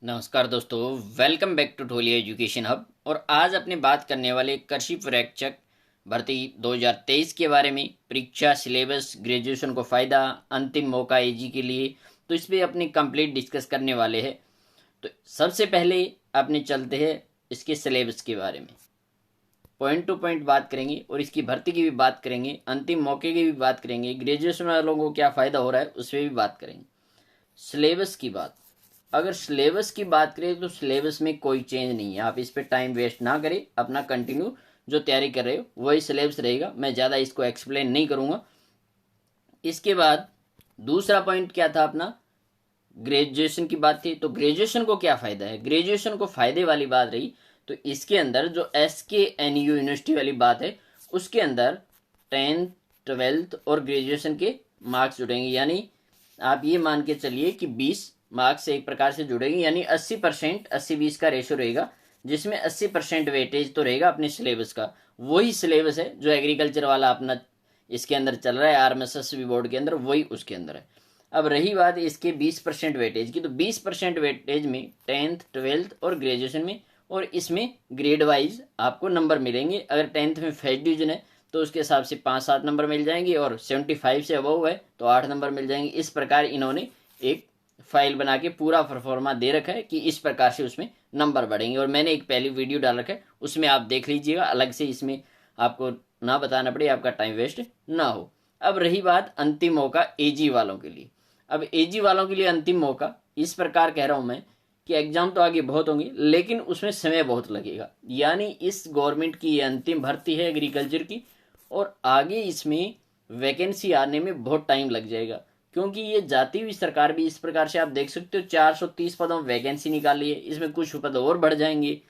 नमस्कार दोस्तों, welcome back to Dholia education hub. और आज अपने बात करने वाले कृषि प्रेक्षक भर्ती 2023 के बारे में। परीक्षा, सिलेबस, ग्रेजुएशन को फ़ायदा, अंतिम मौका एजी के लिए, तो इस पर अपनी कंप्लीट डिस्कस करने वाले हैं। तो सबसे पहले अपने चलते हैं इसके सिलेबस के बारे में, पॉइंट टू पॉइंट बात करेंगे और इसकी भर्ती की भी बात करेंगे, अंतिम मौके की भी बात करेंगे, ग्रेजुएशन वालों को क्या फ़ायदा हो रहा है उस पर भी बात करेंगे। सिलेबस की बात, अगर सिलेबस की बात करें तो सिलेबस में कोई चेंज नहीं है। आप इस पे टाइम वेस्ट ना करें, अपना कंटिन्यू जो तैयारी कर रहे हो वही सिलेबस रहेगा। मैं ज़्यादा इसको एक्सप्लेन नहीं करूँगा। इसके बाद दूसरा पॉइंट क्या था अपना, ग्रेजुएशन की बात थी। तो ग्रेजुएशन को क्या फ़ायदा है, ग्रेजुएशन को फ़ायदे वाली बात रही तो इसके अंदर जो SKNU यूनिवर्सिटी वाली बात है उसके अंदर 10th 12th और ग्रेजुएशन के मार्क्स जुड़ेंगे। यानी आप ये मान के चलिए कि 20 मार्क्स एक प्रकार से जुड़ेंगे, यानी 80% 80-20 का रेशो रहेगा, जिसमें 80% वेटेज तो रहेगा अपने सिलेबस का। वही सिलेबस है जो एग्रीकल्चर वाला अपना इसके अंदर चल रहा है, RMSSB बोर्ड के अंदर, वही उसके अंदर है। अब रही बात इसके 20% वेटेज की, तो 20% वेटेज में 10th 12th और ग्रेजुएशन में, और इसमें ग्रेड वाइज आपको नंबर मिलेंगे। अगर 10th में फर्स्ट डिवीजन है तो उसके हिसाब से 5-7 नंबर मिल जाएंगे, और 75 से अबव है तो 8 नंबर मिल जाएंगे। इस प्रकार इन्होंने एक फाइल बना के पूरा परफॉर्मा दे रखा है कि इस प्रकार से उसमें नंबर बढ़ेंगे। और मैंने एक पहली वीडियो डाल रखा है, उसमें आप देख लीजिएगा, अलग से इसमें आपको ना बताना पड़े, आपका टाइम वेस्ट ना हो। अब रही बात अंतिम मौका एजी वालों के लिए। अब एजी वालों के लिए अंतिम मौका इस प्रकार कह रहा हूं मैं कि एग्जाम तो आगे बहुत होंगे लेकिन उसमें समय बहुत लगेगा। यानी इस गवर्नमेंट की ये अंतिम भर्ती है एग्रीकल्चर की, और आगे इसमें वैकेंसी आने में बहुत टाइम लग जाएगा, क्योंकि ये जाती हुई सरकार भी इस प्रकार से आप देख सकते हो 430 पदों में वैकेंसी निकाली है, इसमें कुछ पद और बढ़ जाएंगे।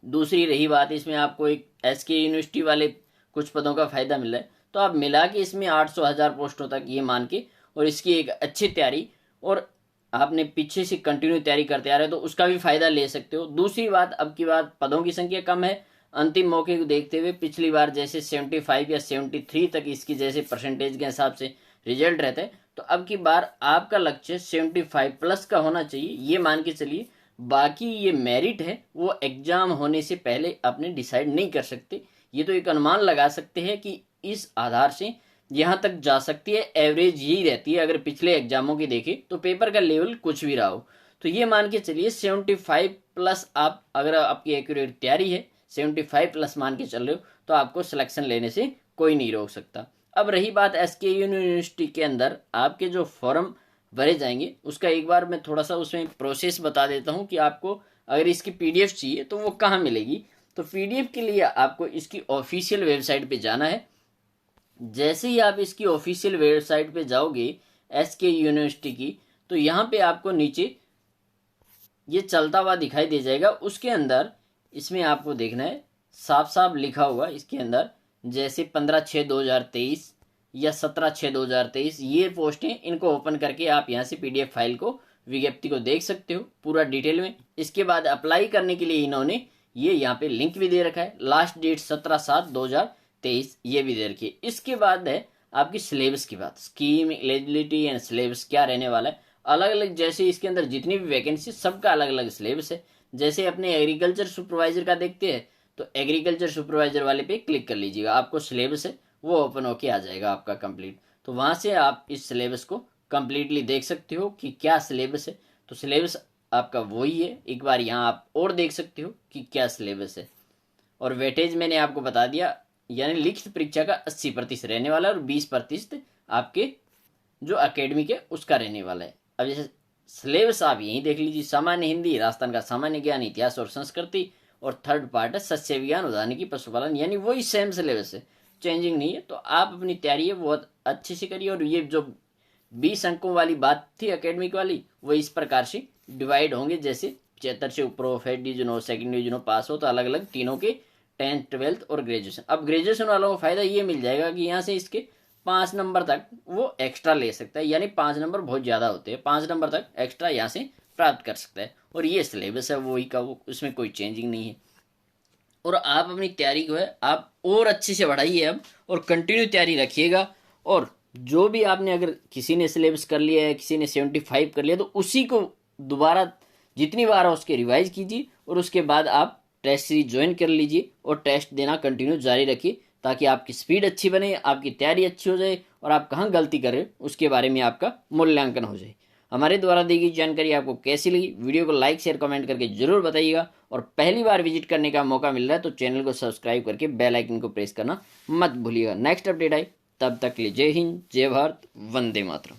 दूसरी रही बात, इसमें आपको एक SK यूनिवर्सिटी वाले कुछ पदों का फायदा मिल रहा है, तो आप मिला के इसमें 800-1000 पोस्टों तक ये मान के, और इसकी एक अच्छी तैयारी, और आपने पीछे से कंटिन्यू तैयारी करते आ रहे तो उसका भी फायदा ले सकते हो। दूसरी बात, अब की बात पदों की संख्या कम है, अंतिम मौके को देखते हुए पिछली बार जैसे 75 या 73 तक इसकी जैसे परसेंटेज के हिसाब से रिजल्ट रहता है, तो अब की बार आपका लक्ष्य 75 प्लस का होना चाहिए, ये मान के चलिए। बाकी ये मेरिट है वो एग्जाम होने से पहले अपने डिसाइड नहीं कर सकते, ये तो एक अनुमान लगा सकते हैं कि इस आधार से यहाँ तक जा सकती है, एवरेज यही रहती है। अगर पिछले एग्जामों की देखें तो पेपर का लेवल कुछ भी रहा हो, तो ये मान के चलिए 75 प्लस, आप अगर आपकी एक्यूरेट तैयारी है 75 प्लस मान के चल रहे हो तो आपको सिलेक्शन लेने से कोई नहीं रोक सकता। अब रही बात SK यूनिवर्सिटी के अंदर आपके जो फॉर्म भरे जाएंगे उसका एक बार मैं थोड़ा सा उसमें प्रोसेस बता देता हूँ कि आपको अगर इसकी PDF चाहिए तो वो कहाँ मिलेगी। तो PDF के लिए आपको इसकी ऑफिशियल वेबसाइट पे जाना है। जैसे ही आप इसकी ऑफिशियल वेबसाइट पे जाओगे SK यूनिवर्सिटी की, तो यहाँ पे आपको नीचे ये चलता हुआ दिखाई दे जाएगा। उसके अंदर इसमें आपको देखना है साफ साफ लिखा हुआ इसके अंदर, जैसे 15/6/2023 या 17/6/2023 ये पोस्ट है, इनको ओपन करके आप यहाँ से PDF फाइल को, विज्ञप्ति को देख सकते हो पूरा डिटेल में। इसके बाद अप्लाई करने के लिए इन्होंने ये यहाँ पे लिंक भी दे रखा है, लास्ट डेट 17/7/2023 ये भी दे रखी है। इसके बाद है आपकी सिलेबस की बात, स्कीम, एलिजिबिलिटी एंड सिलेबस क्या रहने वाला है। अलग अलग जैसे इसके अंदर जितनी भी वैकेंसी सबका अलग अलग सिलेबस है। जैसे अपने एग्रीकल्चर सुपरवाइजर का देखते हैं तो एग्रीकल्चर सुपरवाइजर वाले पे क्लिक कर लीजिएगा, आपको सिलेबस है वो ओपन होके आ जाएगा आपका कंप्लीट। तो वहां से आप इस सिलेबस को कंप्लीटली देख सकते हो कि क्या सिलेबस है। तो सिलेबस आपका वही है, एक बार यहाँ आप और देख सकते हो कि क्या सिलेबस है। और वेटेज मैंने आपको बता दिया, यानी लिखित परीक्षा का 80% रहने वाला है और 20% आपके जो अकेडमिक है उसका रहने वाला है। अब जैसे सिलेबस आप यहीं देख लीजिए, सामान्य हिंदी, राजस्थान का सामान्य ज्ञान, इतिहास और संस्कृति, और थर्ड पार्ट है सस्य विज्ञान, उद्यानिकी, पशुपालन, यानी वही सेम सिलेबस है, चेंजिंग नहीं है। तो आप अपनी तैयारी है बहुत अच्छे से करिए। और ये जो 20 अंकों वाली बात थी अकेडमिक वाली, वो इस प्रकार से डिवाइड होंगे, जैसे 75 से ऊपर हो, फर्स्ट डिवीजन हो, सेकंड डिवीजन हो, पास हो, तो अलग अलग तीनों के 10th 12th और ग्रेजुएशन। अब ग्रेजुएशन वालों को फायदा ये मिल जाएगा कि यहाँ से इसके 5 नंबर तक वो एक्स्ट्रा ले सकता है, यानी 5 नंबर बहुत ज़्यादा होते हैं, 5 नंबर तक एक्स्ट्रा यहाँ से प्राप्त कर सकता है। और ये सिलेबस है वही का वो, उसमें कोई चेंजिंग नहीं है। और आप अपनी तैयारी को है आप और अच्छे से बढ़ाइए अब, और कंटिन्यू तैयारी रखिएगा। और जो भी आपने, अगर किसी ने सिलेबस कर लिया है, किसी ने 75 कर लिया, तो उसी को दोबारा जितनी बार हो उसके रिवाइज कीजिए और उसके बाद आप टेस्ट सीरीज ज्वाइन कर लीजिए और टेस्ट देना कंटिन्यू जारी रखिए, ताकि आपकी स्पीड अच्छी बने, आपकी तैयारी अच्छी हो जाए और आप कहाँ गलती कर रहे हो उसके बारे में आपका मूल्यांकन हो जाए। हमारे द्वारा दी गई जानकारी आपको कैसी लगी, वीडियो को लाइक शेयर कमेंट करके जरूर बताइएगा। और पहली बार विजिट करने का मौका मिल रहा है तो चैनल को सब्सक्राइब करके बेल आइकन को प्रेस करना मत भूलिएगा। नेक्स्ट अपडेट आए तब तक के लिए जय हिंद, जय भारत, वंदे मातरम।